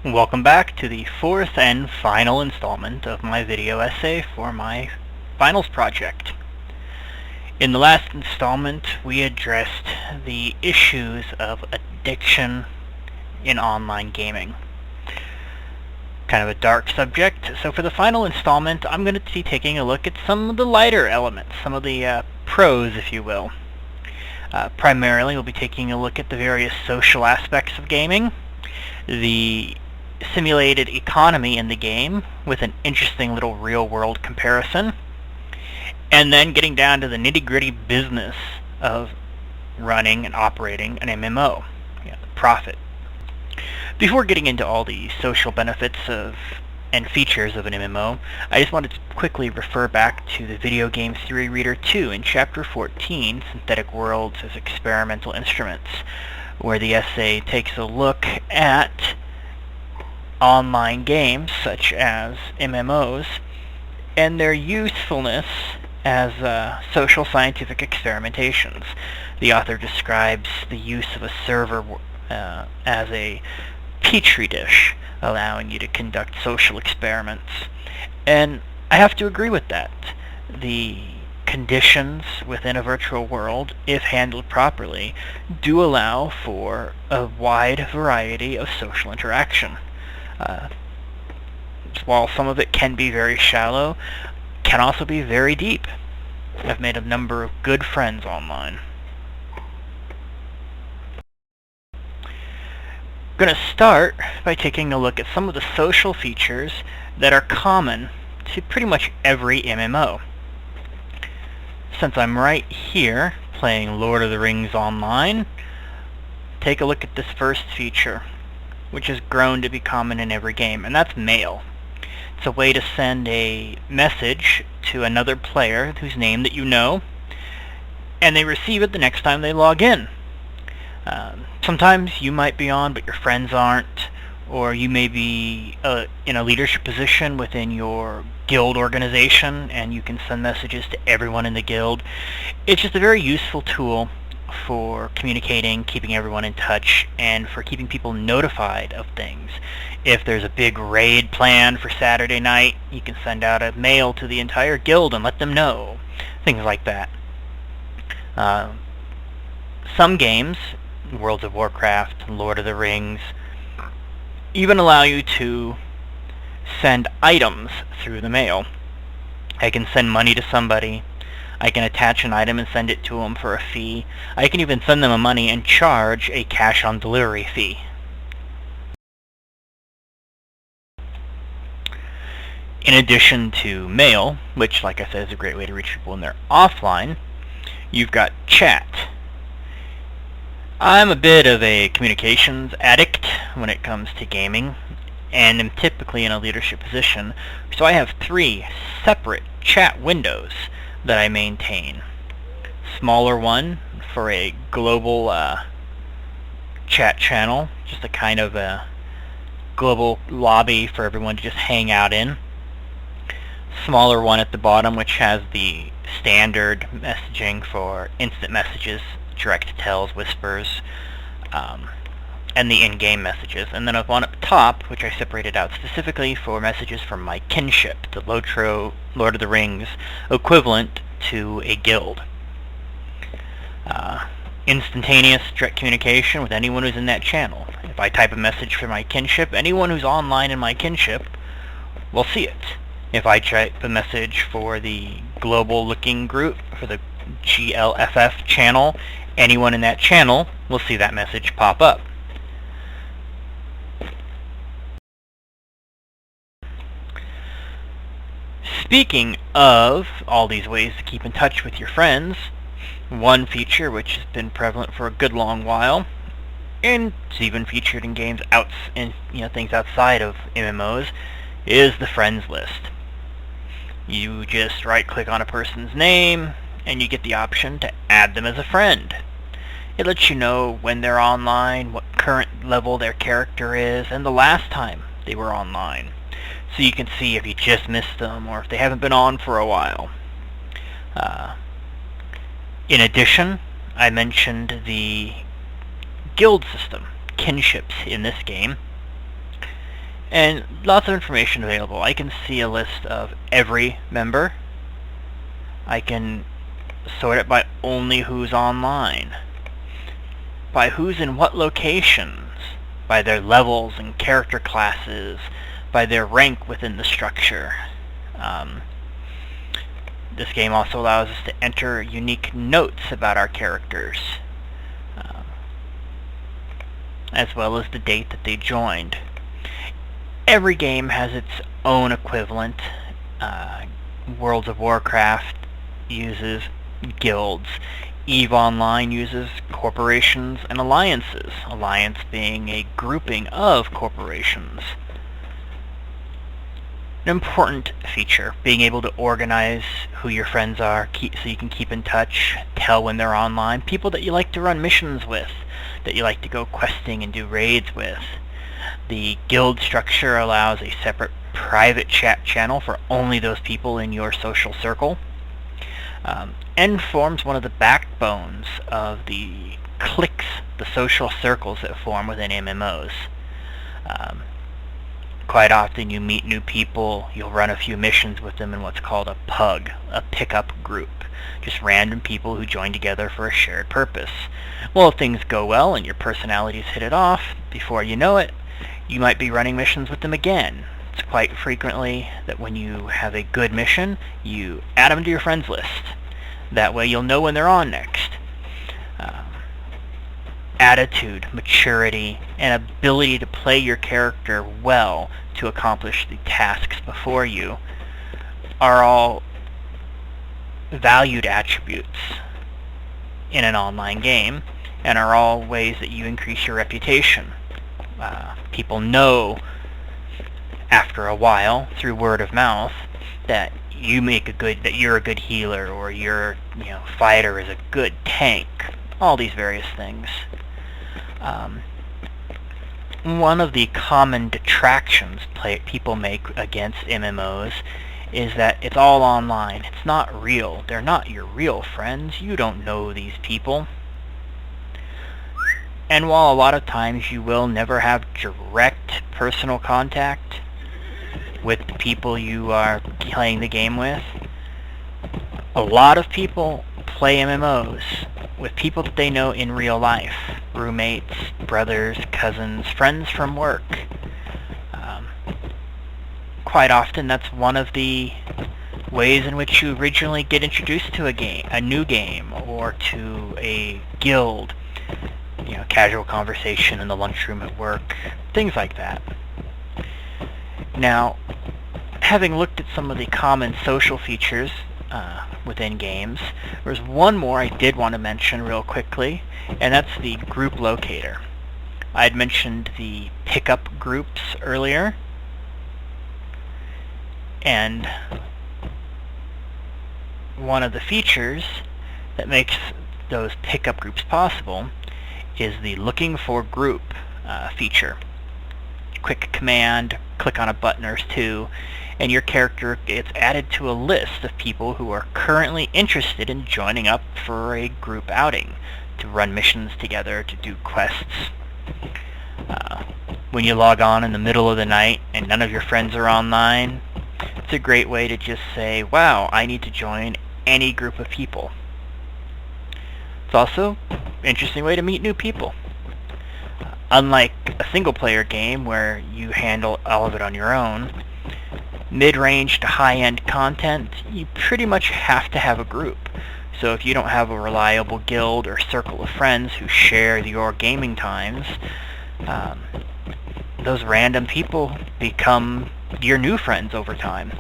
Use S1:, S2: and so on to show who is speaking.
S1: Welcome back to the fourth and final installment of my video essay for my finals project. In the last installment, we addressed the issues of addiction in online gaming. Kind of a dark subject, so for the final installment, I'm going to be taking a look at some of the lighter elements, some of the pros, if you will. Primarily, we'll be taking a look at the various social aspects of gaming, the simulated economy in the game with an interesting little real-world comparison, and then getting down to the nitty-gritty business of running and operating an MMO, the profit. Before getting into all the social benefits and features of an MMO, I just wanted to quickly refer back to the Video Game Theory Reader 2 in Chapter 14, Synthetic Worlds as Experimental Instruments, where the essay takes a look at online games such as MMOs and their usefulness as social scientific experimentations. The author describes the use of a server as a petri dish, allowing you to conduct social experiments. And I have to agree with that. The conditions within a virtual world, if handled properly, do allow for a wide variety of social interaction. While some of it can be very shallow, can also be very deep. I've made a number of good friends online. I'm going to start by taking a look at some of the social features that are common to pretty much every MMO. Since I'm right here playing Lord of the Rings Online, take a look at this first feature, which has grown to be common in every game, and that's mail. It's a way to send a message to another player whose name that you know, and they receive it the next time they log in. Sometimes you might be on, but your friends aren't, or you may be in a leadership position within your guild organization, and you can send messages to everyone in the guild. It's just a very useful tool for communicating, keeping everyone in touch, and for keeping people notified of things. If there's a big raid planned for Saturday night, you can send out a mail to the entire guild and let them know. Things like that. Some games, World of Warcraft, Lord of the Rings, even allow you to send items through the mail. I can send money to somebody. I can attach an item and send it to them for a fee. I can even send them money and charge a cash-on-delivery fee. In addition to mail, which, like I said, is a great way to reach people when they're offline, you've got chat. I'm a bit of a communications addict when it comes to gaming, and am typically in a leadership position, so I have 3 separate chat windows that I maintain. Smaller one for a global chat channel, just a kind of a global lobby for everyone to just hang out in. Smaller one at the bottom, which has the standard messaging for instant messages, direct tells, whispers, and the in-game messages. And then one up top, which I separated out specifically for messages from my kinship, the Lotro Lord of the Rings equivalent to a guild. Instantaneous direct communication with anyone who's in that channel. If I type a message for my kinship, anyone who's online in my kinship will see it. If I type a message for the global looking group, for the GLFF channel, anyone in that channel will see that message pop up. Speaking of all these ways to keep in touch with your friends, one feature which has been prevalent for a good long while, and it's even featured in games things outside of MMOs, is the friends list. You just right-click on a person's name, and you get the option to add them as a friend. It lets you know when they're online, what current level their character is, and the last time they were online. So you can see if you just missed them, or if they haven't been on for a while. In addition, I mentioned the guild system, kinships in this game. And lots of information available. I can see a list of every member. I can sort it by only who's online, by who's in what locations, by their levels and character classes, by their rank within the structure. This game also allows us to enter unique notes about our characters, as well as the date that they joined. Every game has its own equivalent. World of Warcraft uses guilds. EVE Online uses corporations and alliances, alliance being a grouping of corporations. An important feature, being able to organize who your friends are so you can keep in touch, tell when they're online, people that you like to run missions with, that you like to go questing and do raids with. The guild structure allows a separate private chat channel for only those people in your social circle, and forms one of the backbones of the cliques, the social circles that form within MMOs. Quite often you meet new people, you'll run a few missions with them in what's called a PUG, a pickup group. Just random people who join together for a shared purpose. Well, if things go well and your personalities hit it off, before you know it, you might be running missions with them again. It's quite frequently that when you have a good mission, you add them to your friends list. That way you'll know when they're on next. Attitude, maturity, and ability to play your character well to accomplish the tasks before you are all valued attributes in an online game, and are all ways that you increase your reputation. People know after a while, through word of mouth, that you're a good healer, or your fighter is a good tank. All these various things. One of the common detractions people make against MMOs is that it's all online. It's not real. They're not your real friends. You don't know these people. And while a lot of times you will never have direct personal contact with the people you are playing the game with, a lot of people play MMOs with people that they know in real life. Roommates, brothers, cousins, friends from work. Quite often that's one of the ways in which you originally get introduced to a new game, or to a guild. Casual conversation in the lunchroom at work, things like that. Now, having looked at some of the common social features within games, there's one more I did want to mention real quickly, and that's the group locator. I had mentioned the pickup groups earlier, and one of the features that makes those pickup groups possible is the looking for group feature. Quick command, click on a button or two, and your character gets added to a list of people who are currently interested in joining up for a group outing, to run missions together, to do quests. When you log on in the middle of the night and none of your friends are online, it's a great way to just say, wow, I need to join any group of people. It's also an interesting way to meet new people. Unlike a single-player game where you handle all of it on your own, mid-range to high-end content, you pretty much have to have a group. So if you don't have a reliable guild or circle of friends who share your gaming times, those random people become your new friends over time.